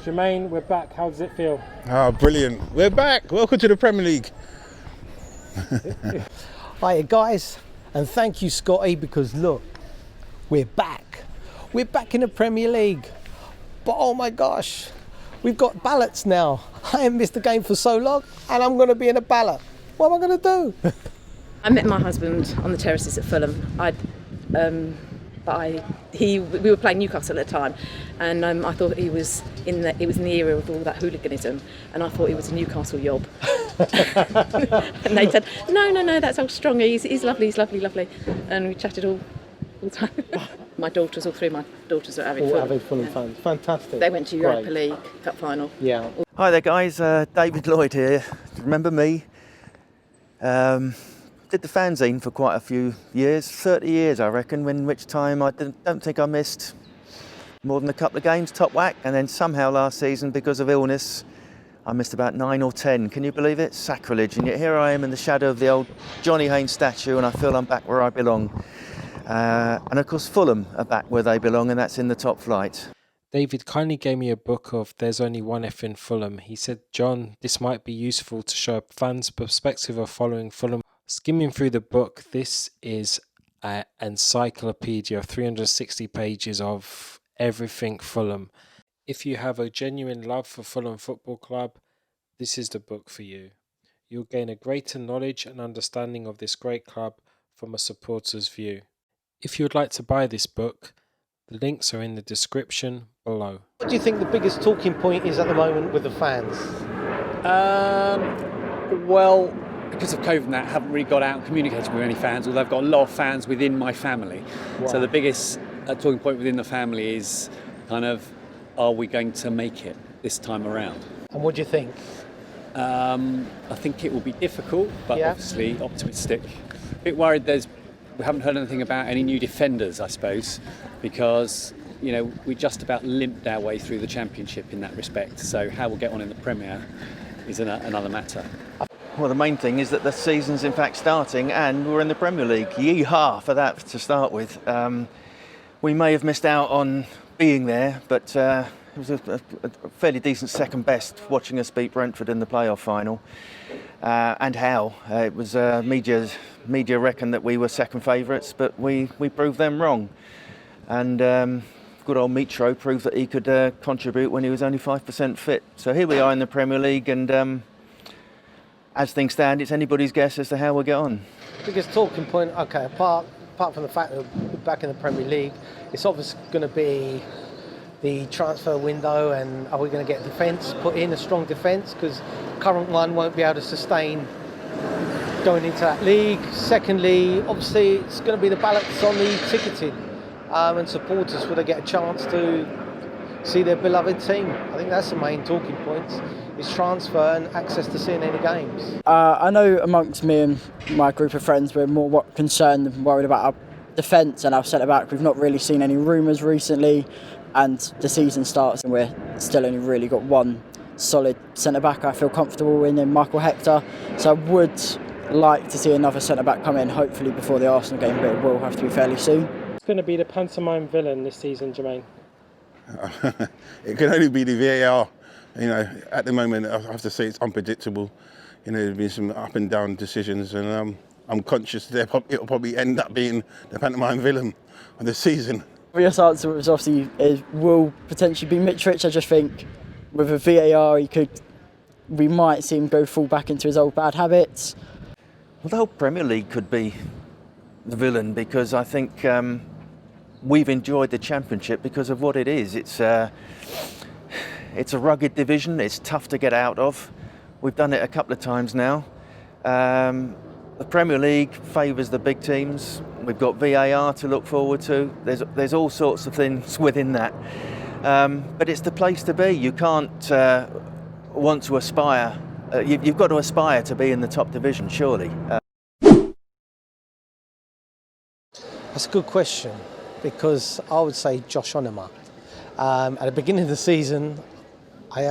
Jermaine, we're back. How does it feel? Oh, brilliant. We're back. Welcome to the Premier League. Hiya guys, and thank you Scotty, because look, we're back. We're back in the Premier League. But oh my gosh, we've got ballots now. I haven't missed a game for so long and I'm going to be in a ballot. What am I going to do? I met my husband on the terraces at Fulham. We were playing Newcastle at the time, and I thought it was in the era of all that hooliganism, and I thought he was a Newcastle yob. And they said, no, that's how strong he's lovely, and we chatted all the time. All three of my daughters are avid Fulham fans. Fantastic. They went to Europa League Cup final. Yeah. Hi there guys, David Lloyd here. Remember me? Did the fanzine for quite a few years, 30 years I reckon, in which time I don't think I missed more than a couple of games, top whack, and then somehow last season, because of illness, I missed about 9 or 10. Can you believe it? Sacrilege. And yet here I am in the shadow of the old Johnny Haynes statue, and I feel I'm back where I belong. And of course Fulham are back where they belong, and that's in the top flight. David kindly gave me a book of There's Only One F in Fulham. He said, John, this might be useful to show a fan's perspective of following Fulham. Skimming through the book, this is an encyclopedia of 360 pages of everything Fulham. If you have a genuine love for Fulham Football Club, this is the book for you. You'll gain a greater knowledge and understanding of this great club from a supporter's view. If you would like to buy this book, the links are in the description below. What do you think the biggest talking point is at the moment with the fans? Well, because of COVID and that, I haven't really got out and communicated with any fans, although I've got a lot of fans within my family. Wow. So the biggest talking point within the family is kind of, are we going to make it this time around? And what do you think? I think it will be difficult, but obviously optimistic. A bit worried we haven't heard anything about any new defenders, I suppose, because we just about limped our way through the Championship in that respect. So how we'll get on in the Premier is another matter. Well, the main thing is that the season's in fact starting and we're in the Premier League. Yee-haw for that to start with. We may have missed out on being there, but it was a fairly decent second best watching us beat Brentford in the playoff final. And how. It was media reckoned that we were second favourites, but we proved them wrong. And good old Mitro proved that he could contribute when he was only 5% fit. So here we are in the Premier League, and as things stand, it's anybody's guess as to how we'll get on. Biggest talking point, okay, apart from the fact that we're back in the Premier League, it's obviously going to be the transfer window, and are we going to get defence put in, a strong defence, because current one won't be able to sustain going into that league. Secondly, obviously it's going to be the ballots on the ticketing, and supporters, will they get a chance to see their beloved team? I think that's the main talking points, is transfer and access to seeing any games. I know amongst me and my group of friends, we're more concerned and worried about our defence and our centre-back. We've not really seen any rumours recently, and the season starts and we're still only really got one solid centre-back I feel comfortable in Michael Hector. So I would like to see another centre-back come in, hopefully before the Arsenal game, but it will have to be fairly soon. It's going to be the pantomime villain this season, Jermaine. It can only be the VAR. At the moment, I have to say it's unpredictable. There's been some up and down decisions, and I'm conscious that it'll probably end up being the pantomime villain of the season. Obvious answer was obviously will potentially be Mitrovic. I just think with a VAR, we might see him go full back into his old bad habits. Well, the whole Premier League could be the villain, because I think we've enjoyed the Championship because of what it is. It's a rugged division. It's tough to get out of. We've done it a couple of times now. The Premier League favours the big teams. We've got VAR to look forward to. There's all sorts of things within that. But it's the place to be. You can't want to aspire. You've got to aspire to be in the top division, surely. That's a good question, because I would say Josh Onema. At the beginning of the season, I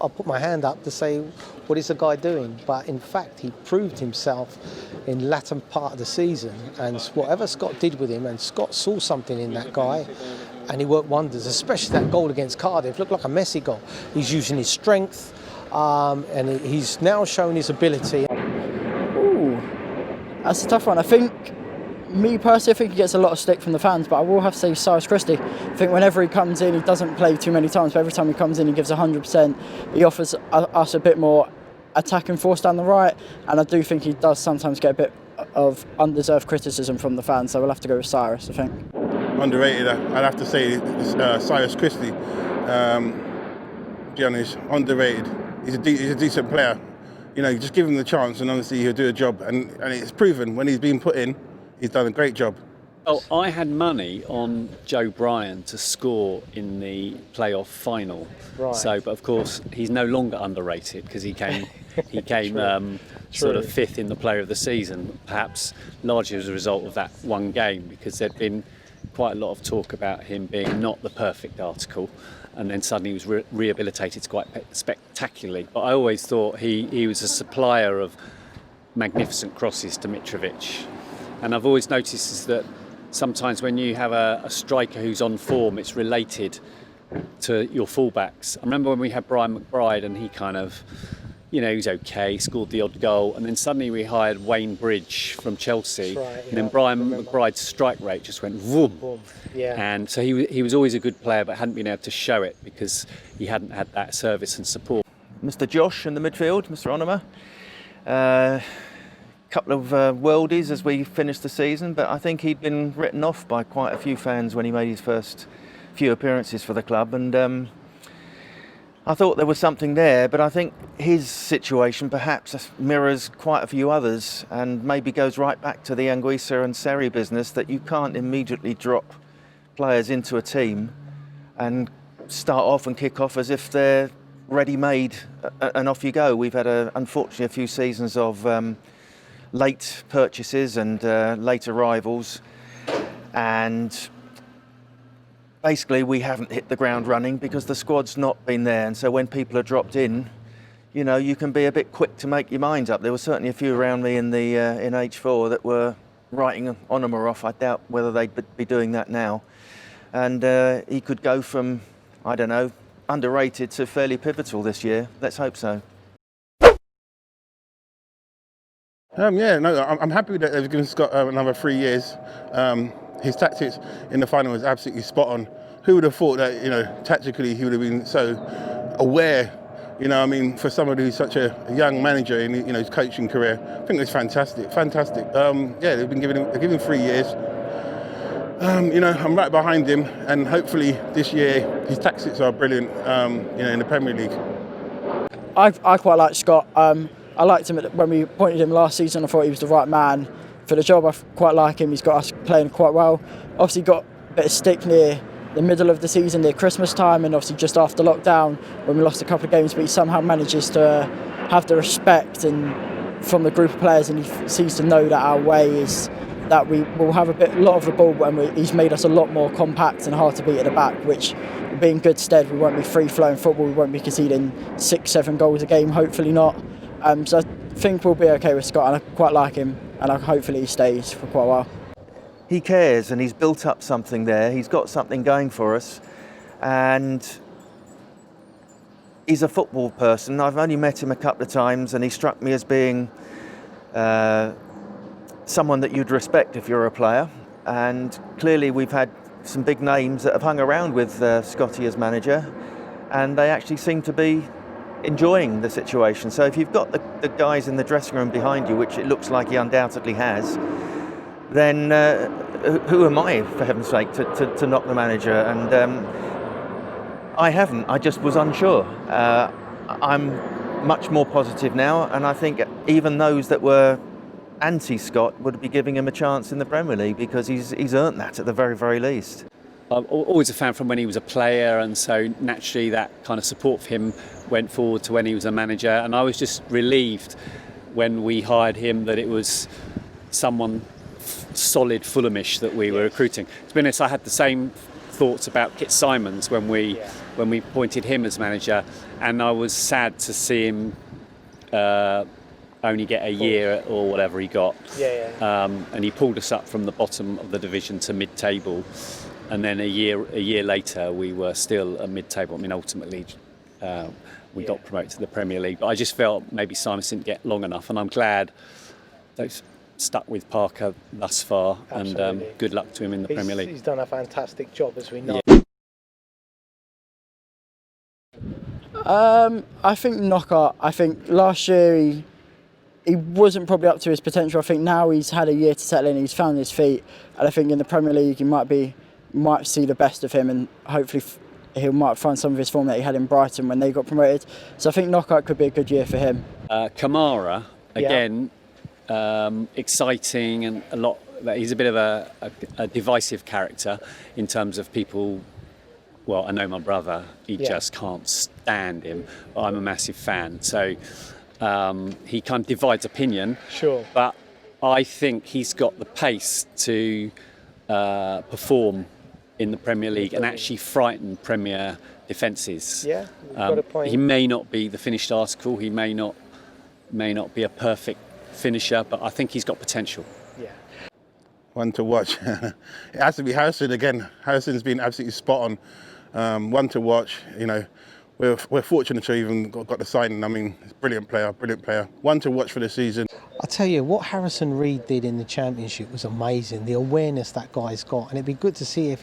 put my hand up to say, what is the guy doing? But in fact, he proved himself in latter part of the season, and whatever Scott did with him, and Scott saw something in that guy, and he worked wonders, especially that goal against Cardiff. Looked like a Messi goal. He's using his strength, and he's now shown his ability. Ooh, that's a tough one. I think, me personally, I think he gets a lot of stick from the fans, but I will have to say Cyrus Christie. I think whenever he comes in, he doesn't play too many times, but every time he comes in, he gives 100%. He offers us a bit more attacking force down the right, and I do think he does sometimes get a bit of undeserved criticism from the fans, so we'll have to go with Cyrus, I think. Underrated, I'd have to say Cyrus Christie. Be honest, underrated. He's a decent player. You know, just give him the chance, and honestly, he'll do a job. And it's proven when he's been put in, he's done a great job. Oh, I had money on Joe Bryan to score in the playoff final. Right. So, but of course, he's no longer underrated because he came sort of fifth in the Player of the Season, perhaps largely as a result of that one game, because there'd been quite a lot of talk about him being not the perfect article, and then suddenly he was rehabilitated quite spectacularly. But I always thought he was a supplier of magnificent crosses to Mitrovic. And I've always noticed is that sometimes when you have a striker who's on form, it's related to your fullbacks. I remember when we had Brian McBride, and he kind of, you know, he was okay, scored the odd goal, and then suddenly we hired Wayne Bridge from Chelsea, and then Brian McBride's strike rate just went vroom. Boom. Yeah. And so he was always a good player, but hadn't been able to show it because he hadn't had that service and support. Mr. Josh in the midfield, Mr. Onema. Couple of worldies as we finished the season, but I think he'd been written off by quite a few fans when he made his first few appearances for the club, and I thought there was something there, but I think his situation perhaps mirrors quite a few others, and maybe goes right back to the Anguissa and Seri business, that you can't immediately drop players into a team and start off and kick off as if they're ready-made and off you go. We've had unfortunately a few seasons of late purchases and late arrivals, and basically we haven't hit the ground running because the squad's not been there. And so when people are dropped in, you know, you can be a bit quick to make your minds up. There were certainly a few around me in the in H4 that were writing Onema off. I doubt whether they'd be doing that now. And he could go from, I don't know, underrated to fairly pivotal this year. Let's hope so. I'm happy that they've given Scott another 3 years. His tactics in the final was absolutely spot on. Who would have thought that, you know, tactically he would have been so aware, you know, I mean, for somebody who's such a young manager in, you know, his coaching career. I think it's fantastic. They've been giving 3 years. You know, I'm right behind him, and hopefully this year his tactics are brilliant, you know, in the Premier League. I quite like Scott. I liked him when we appointed him last season. I thought he was the right man for the job. I quite like him. He's got us playing quite well. Obviously got a bit of stick near the middle of the season, near Christmas time, and obviously just after lockdown when we lost a couple of games, but he somehow manages to have the respect from the group of players, and he seems to know that our way is that we will have a lot of the ball, and he's made us a lot more compact and hard to beat at the back, which will be in good stead. We won't be free-flowing football. We won't be conceding 6-7 goals a game, hopefully not. So I think we'll be okay with Scott, and I quite like him, and hopefully he stays for quite a while. He cares, and he's built up something there. He's got something going for us, and he's a football person. I've only met him a couple of times, and he struck me as being someone that you'd respect if you're a player. And clearly we've had some big names that have hung around with Scotty as manager, and they actually seem to be enjoying the situation. So if you've got the guys in the dressing room behind you, which it looks like he undoubtedly has, then who am I, for heaven's sake, to knock the manager? And I haven't. I just was unsure. I'm much more positive now, and I think even those that were anti-Scott would be giving him a chance in the Premier League because he's earned that at the very, very least. I'm always a fan from when he was a player, and so naturally that kind of support for him went forward to when he was a manager, and I was just relieved when we hired him that it was someone solid Fulhamish that we were recruiting. To be honest, I had the same thoughts about Kit Simons when we appointed him as manager, and I was sad to see him only get a year or whatever he got. And he pulled us up from the bottom of the division to mid-table, and then a year later we were still at mid-table. I mean, ultimately we got promoted to the Premier League, but I just felt maybe Simon didn't get long enough, and I'm glad they've stuck with Parker thus far. Absolutely. And good luck to him in the Premier League. He's done a fantastic job, as we know. I think Knockaert. I think last year he wasn't probably up to his potential. I think now he's had a year to settle in. He's found his feet, and I think in the Premier League he might see the best of him, and hopefully he might find some of his form that he had in Brighton when they got promoted. So I think Knockaert could be a good year for him. Kamara again, exciting and a lot. He's a bit of a divisive character in terms of people. Well, I know my brother, he just can't stand him. I'm a massive fan. So he kind of divides opinion. Sure. But I think he's got the pace to perform in the Premier League and actually frighten Premier defences. Yeah, you've got a point. He may not be the finished article. He may not be a perfect finisher, but I think he's got potential. Yeah. One to watch. It has to be Harrison again. Harrison's been absolutely spot on. One to watch. You know, we're fortunate to even got the signing. I mean, he's a brilliant player. One to watch for the season. I tell you, what Harrison Reed did in the Championship was amazing. The awareness that guy's got, and it'd be good to see if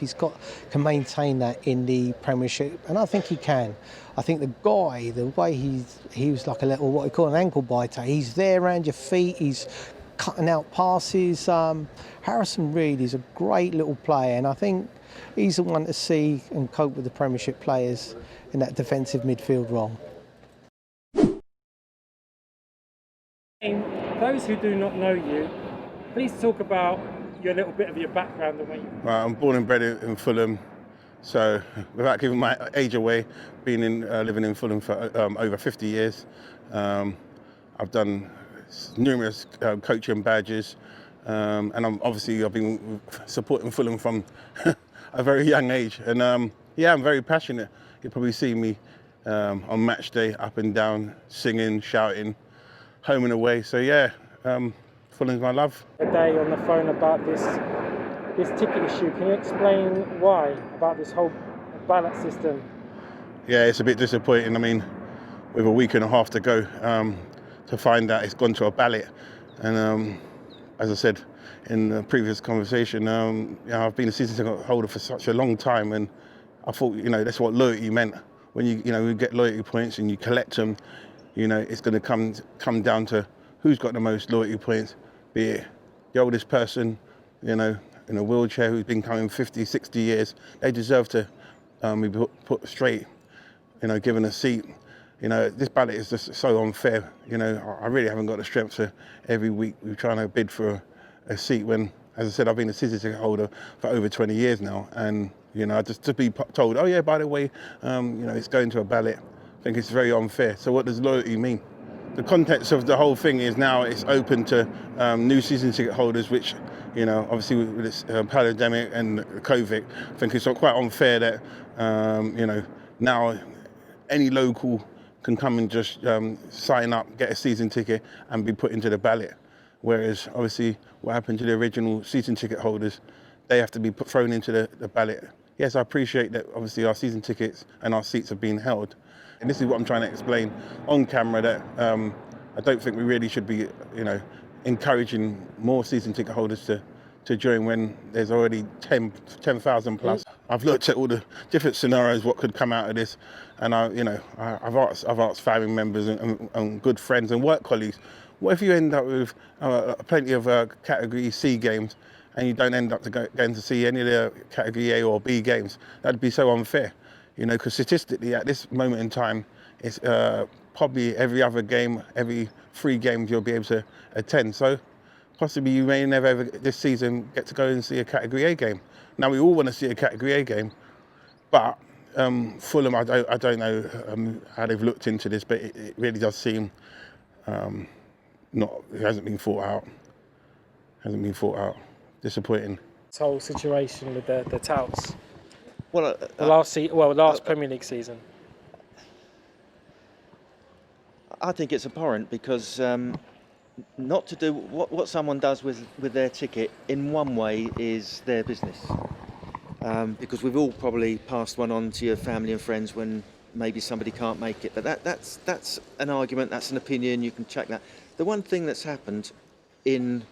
can maintain that in the Premiership, and I think he can. I think the guy, the way he was like a little, what we call an ankle biter. He's there around your feet. He's cutting out passes. Harrison Reed is a great little player, and I think he's the one to see and cope with the Premiership players in that defensive midfield role. Those who do not know you, please talk about a little bit of your background and where you. Right, I'm born and bred in Fulham, so without giving my age away, been living in Fulham for over 50 years. I've done numerous coaching badges, and I've been supporting Fulham from a very young age. And I'm very passionate. You'll probably see me on match day, up and down, singing, shouting, home and away. So Fulham's my love. Today on the phone about this ticket issue. Can you explain why about this whole ballot system? Yeah, it's a bit disappointing. I mean, with a week and a half to go, to find out it's gone to a ballot. And as I said in the previous conversation, I've been a season ticket holder for such a long time, and I thought, that's what loyalty meant. When you get loyalty points and you collect them, it's going to come down to who's got the most loyalty points, be it the oldest person, in a wheelchair who's been coming 50, 60 years. They deserve to be put straight, given a seat. This ballot is just so unfair. I really haven't got the strength to every week we're trying to bid for a seat when, as I said, I've been a season ticket holder for over 20 years now. And, just to be told, oh yeah, by the way, it's going to a ballot, I think it's very unfair. So what does loyalty mean? The context of the whole thing is now it's open to new season ticket holders, which, obviously with this pandemic and COVID, I think it's quite unfair that, now any local can come and just sign up, get a season ticket and be put into the ballot. Whereas obviously what happened to the original season ticket holders, they have to be thrown into the ballot. Yes, I appreciate that obviously our season tickets and our seats have been held. And this is what I'm trying to explain on camera, that I don't think we really should be, encouraging more season ticket holders to join when there's already 10,000 plus. I've looked at all the different scenarios, what could come out of this, and I've asked family members and good friends and work colleagues, what if you end up with plenty of Category C games and you don't end up going to see any of the Category A or B games? That'd be so unfair. You know, because statistically at this moment in time, it's probably every other game, every 3 games you'll be able to attend. So possibly you may never ever this season get to go and see a Category A game. Now we all want to see a Category A game, but Fulham, I don't know how they've looked into this, but it really does seem it hasn't been thought out. Disappointing. This whole situation with the touts. Well, last Premier League season. I think it's abhorrent because not to do what someone does with their ticket in one way is their business. Because we've all probably passed one on to your family and friends when maybe somebody can't make it. But that's an argument, that's an opinion, you can check that. The one thing that's happened in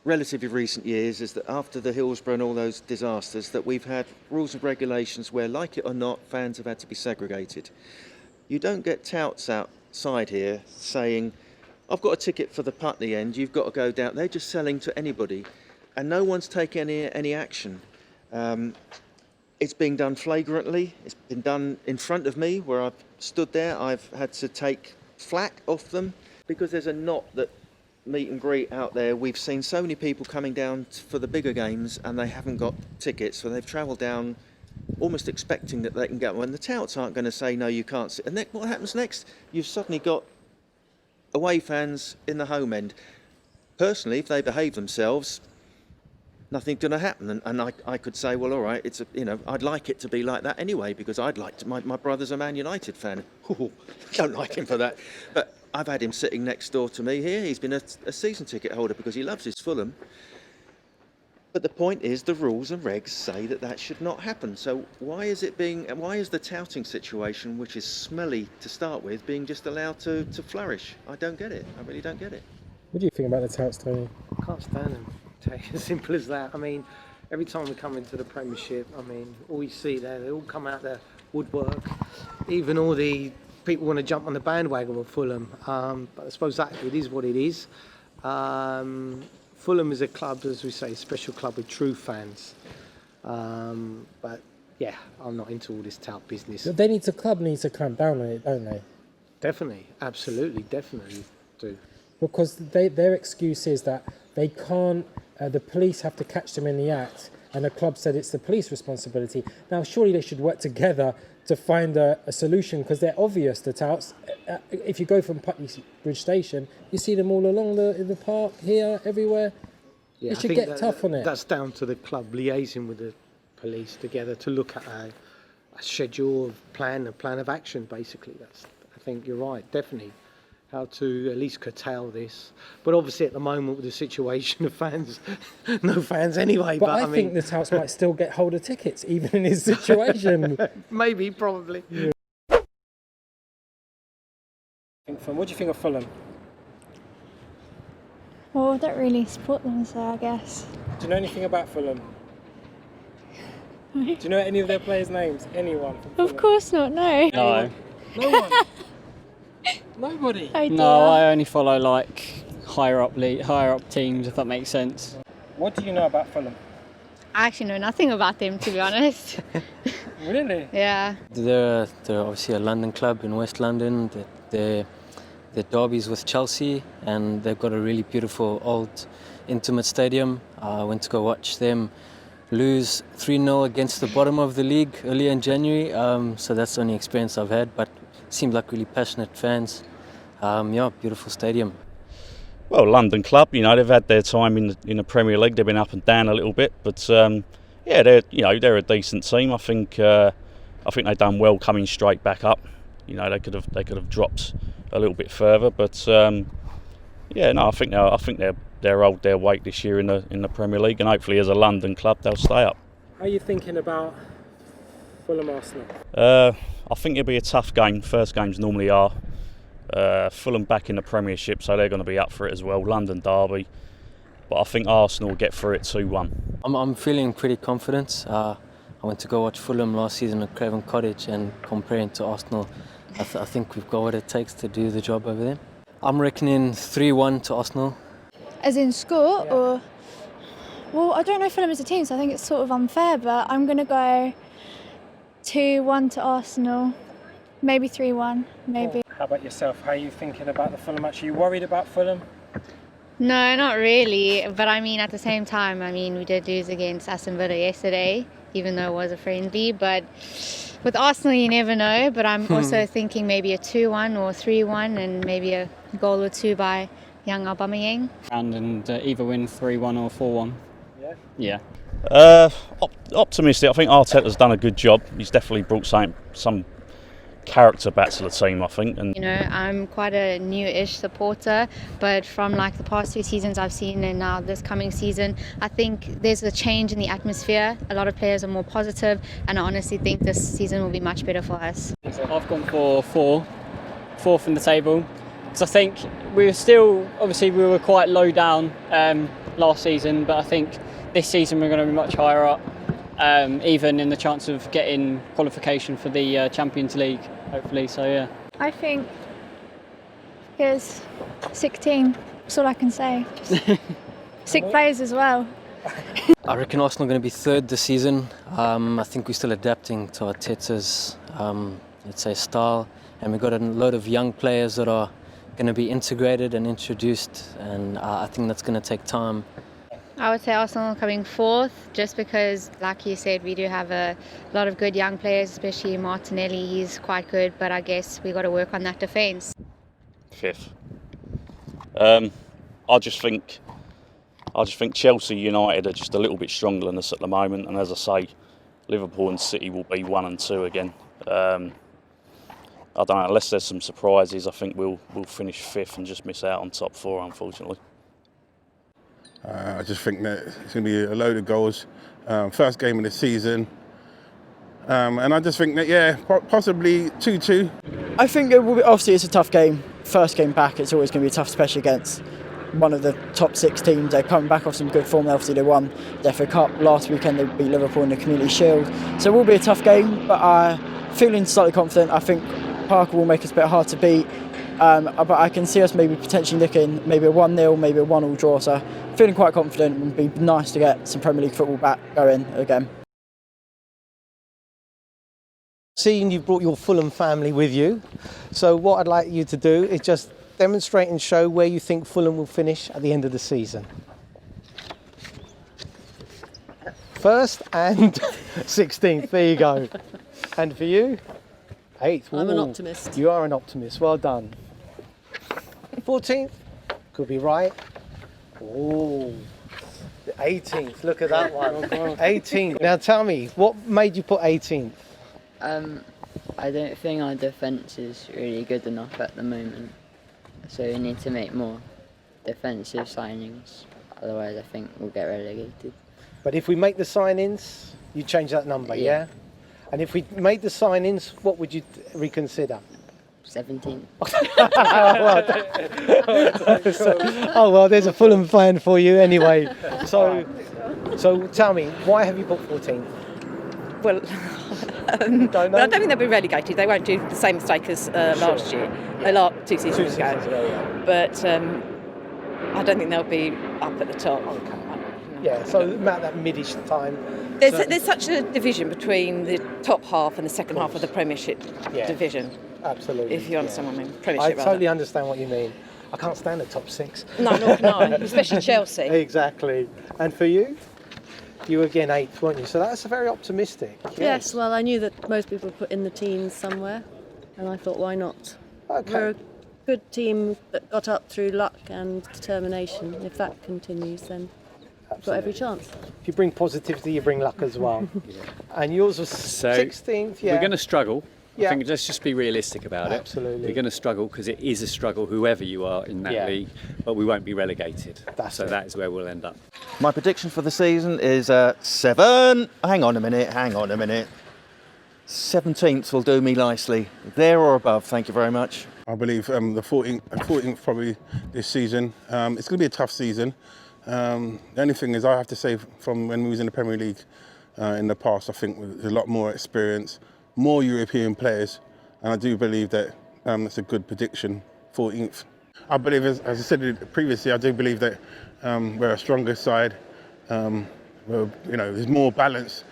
relatively recent years is that after the Hillsborough and all those disasters, that we've had rules and regulations where, like it or not, fans have had to be segregated. You don't get touts outside here saying, I've got a ticket for the Putney end, you've got to go down. They're just selling to anybody, and no one's taking any action. It's being done flagrantly. It's been done in front of me where I've stood there. I've had to take flack off them because there's a knot that meet and greet out there. We've seen so many people coming down for the bigger games and they haven't got tickets, so they've travelled down almost expecting that they can get one. The touts aren't going to say, no, you can't sit. And then what happens next? You've suddenly got away fans in the home end. Personally, if they behave themselves, nothing's going to happen. And I could say, well, all right, I'd like it to be like that anyway, because I'd like to. My brother's a Man United fan. Ooh, don't like him for that. But I've had him sitting next door to me here. He's been a season ticket holder because he loves his Fulham. But the point is, the rules and regs say that should not happen. So why is the touting situation, which is smelly to start with, being just allowed to flourish? I don't get it. I really don't get it. What do you think about the touts, Tony? I can't stand them. As simple as that. I mean, every time we come into the Premiership, I mean, all you see there, they all come out the woodwork. Even all the people want to jump on the bandwagon with Fulham. But I suppose that it is what it is. Fulham is a club, as we say, a special club with true fans. But yeah, I'm not into all this tout business. The club needs to clamp down on it, don't they? Definitely, absolutely, definitely do. Because their excuse is that they can't, the police have to catch them in the act, and the club said it's the police responsibility. Now, surely they should work together to find a solution, because they're obvious, the touts. If you go from Putney Bridge Station, you see them all along in the park, here, everywhere. Yeah, they should get tough on it. That's down to the club liaising with the police together to look at a schedule, a plan of action, basically. I think you're right, definitely. How to at least curtail this. But obviously at the moment with the situation of fans, no fans anyway. But I think the touts might still get hold of tickets, even in his situation. Maybe, probably. Yeah. What do you think of Fulham? Well, I don't really support them, so I guess. Do you know anything about Fulham? Do you know any of their players' names? Anyone from Fulham? Of course not, no. No. No one? Nobody? Oh, dear. No, I only follow higher up teams, if that makes sense. What do you know about Fulham? I actually know nothing about them, to be honest. Really? Yeah. They're obviously a London club in West London. They're derbies with Chelsea, and they've got a really beautiful old intimate stadium. I went to go watch them lose 3-0 against the bottom of the league earlier in January. So that's the only experience I've had, but seemed like really passionate fans. Beautiful stadium. Well, London club, they've had their time in the Premier League. They've been up and down a little bit, but they're a decent team. I think they've done well coming straight back up. They could have dropped a little bit further, but I think they're owed their weight this year in the Premier League, and hopefully as a London club they'll stay up. How are you thinking about Fulham Arsenal? I think it'll be a tough game. First games normally are. Fulham back in the Premiership, so they're going to be up for it as well. London derby, but I think Arsenal will get through it 2-1. I'm feeling pretty confident. I went to go watch Fulham last season at Craven Cottage, and comparing to Arsenal, I think we've got what it takes to do the job over there. I'm reckoning 3-1 to Arsenal. As in score, yeah. Or... Well, I don't know Fulham as a team, so I think it's sort of unfair, but I'm going to go 2-1 to Arsenal. Maybe 3-1, maybe. How about yourself? How are you thinking about the Fulham match? Are you worried about Fulham? No, not really. But I mean, at the same time, we did lose against Aston Villa yesterday, even though it was a friendly. But with Arsenal, you never know. But I'm also thinking maybe a 2-1 or 3-1 and maybe a goal or two by young Aubameyang. And either win 3-1 or 4-1. Yeah. Optimistic. I think Arteta's done a good job. He's definitely brought some character back to the team, I think. And I'm quite a new-ish supporter, but from the past 2 seasons I've seen and now this coming season, I think there's a change in the atmosphere. A lot of players are more positive, and I honestly think this season will be much better for us. I've gone for fourth in the table, because I think we were quite low down last season, but I think this season we're going to be much higher up, even in the chance of getting qualification for the Champions League, hopefully. So yeah. I think here's 16. That's all I can say. Sick players as well. I reckon Arsenal are going to be third this season. I think we're still adapting to Arteta's, let's say, style, and we've got a load of young players that are going to be integrated and introduced, and I think that's going to take time. I would say Arsenal coming fourth, just because, like you said, we do have a lot of good young players, especially Martinelli. He's quite good, but I guess we got to work on that defence. Fifth. I just think Chelsea United are just a little bit stronger than us at the moment, and as I say, Liverpool and City will be 1 and 2 again. I don't know, unless there's some surprises, I think we'll finish fifth and just miss out on top 4, unfortunately. I just think that it's going to be a load of goals. First game of the season. And I just think that, possibly 2-2. I think it will be, obviously it's a tough game. First game back, it's always going to be tough, especially against one of the top 6 teams. They're coming back off some good form. Obviously they won the FA Cup last weekend. They beat Liverpool in the Community Shield. So it will be a tough game, but I'm feeling slightly confident. I think Parker will make us a bit hard to beat. But I can see us maybe potentially looking maybe a 1-0, maybe a 1-1 draw. So feeling quite confident, and it'd be nice to get some Premier League football back going again. Seeing you've brought your Fulham family with you, so what I'd like you to do is just demonstrate and show where you think Fulham will finish at the end of the season. First and 16th, there you go. And for you? 8th. I'm an optimist. You are an optimist, well done. 14th, could be right. Oh, the 18th, look at that one. 18th. Now tell me, what made you put 18th? I don't think our defence is really good enough at the moment, so we need to make more defensive signings, otherwise I think we'll get relegated. But if we make the signings, you change that number, yeah? And if we made the signings, what would you reconsider? 17. Oh well, there's a Fulham fan for you anyway. So tell me, why have you put 14? Well, I don't think they'll be relegated. They won't do the same mistake as last year, 2 seasons ago. But I don't think they'll be up at the top. Okay. Yeah, so about that mid-ish time. There's such a division between the top half and the second half of the Premiership division. Absolutely. If you understand what I mean. I totally understand what you mean. I can't stand the top 6. No, nor can I, especially Chelsea. Exactly. And for you? You were again 8th, weren't you? So that's very optimistic. Yes, well, I knew that most people put in the teens somewhere, and I thought, why not? Okay. We're a good team that got up through luck and determination. If that continues, then we've got every chance. If you bring positivity, you bring luck as well. And yours was 16th, We're going to struggle. Yeah. I think let's just be realistic about it. Absolutely. We're going to struggle because it is a struggle, whoever you are in that league, but we won't be relegated. That is where we'll end up. My prediction for the season is 7. Hang on a minute. 17th will do me nicely. There or above, thank you very much. I believe the 14th probably this season. It's going to be a tough season. The only thing is I have to say from when we was in the Premier League in the past, I think there's a lot more experience, more European players, and I do believe that that's a good prediction, 14th. I believe, as I said previously, I do believe that we're a stronger side. There's more balance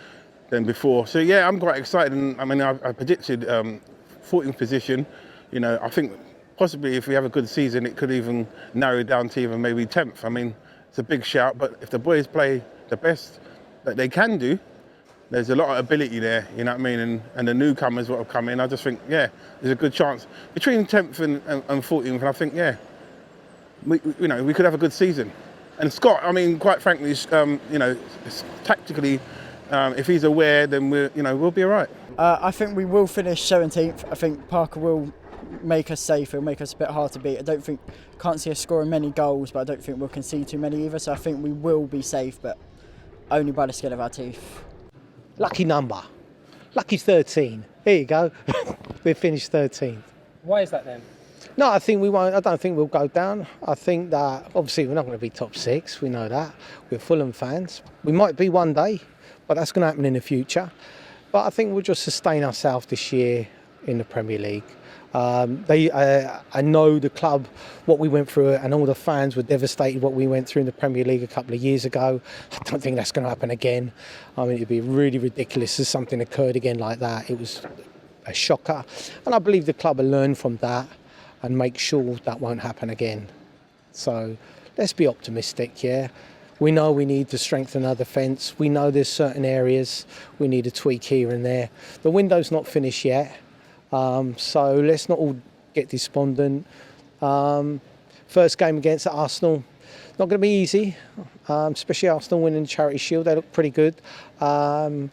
than before. So yeah, I'm quite excited. And I mean, I predicted 14th position. You know, I think possibly if we have a good season, it could even narrow down to even maybe 10th. I mean, it's a big shout, but if the boys play the best that they can do, there's a lot of ability there, you know what I mean? And the newcomers what have come in, I just think, yeah, there's a good chance. Between 10th and 14th, and I think, yeah, we could have a good season. And Scott, I mean, quite frankly, you know, tactically, if he's aware, then we'll be all right. I think we will finish 17th. I think Parker will make us safe. He'll make us a bit hard to beat. Can't see us scoring many goals, but I don't think we'll concede too many either. So I think we will be safe, but only by the skin of our teeth. Lucky number. Lucky 13. There you go. We've finished 13th. Why is that then? No, I think we won't. I don't think we'll go down. I think that obviously we're not going to be top 6. We know that. We're Fulham fans. We might be one day, but that's going to happen in the future. But I think we'll just sustain ourselves this year in the Premier League. I know the club, what we went through, and all the fans were devastated what we went through in the Premier League a couple of years ago. I don't think that's going to happen again. I mean, it'd be really ridiculous if something occurred again like that. It was a shocker. And I believe the club will learn from that and make sure that won't happen again. So let's be optimistic, yeah. We know we need to strengthen our defence. We know there's certain areas we need to tweak here and there. The window's not finished yet. So let's not all get despondent. First game against Arsenal, not going to be easy, especially Arsenal winning the Charity Shield. They look pretty good. I'm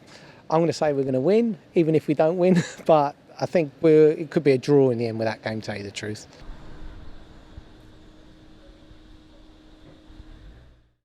going to say we're going to win, even if we don't win. But I think it could be a draw in the end with that game, to tell you the truth.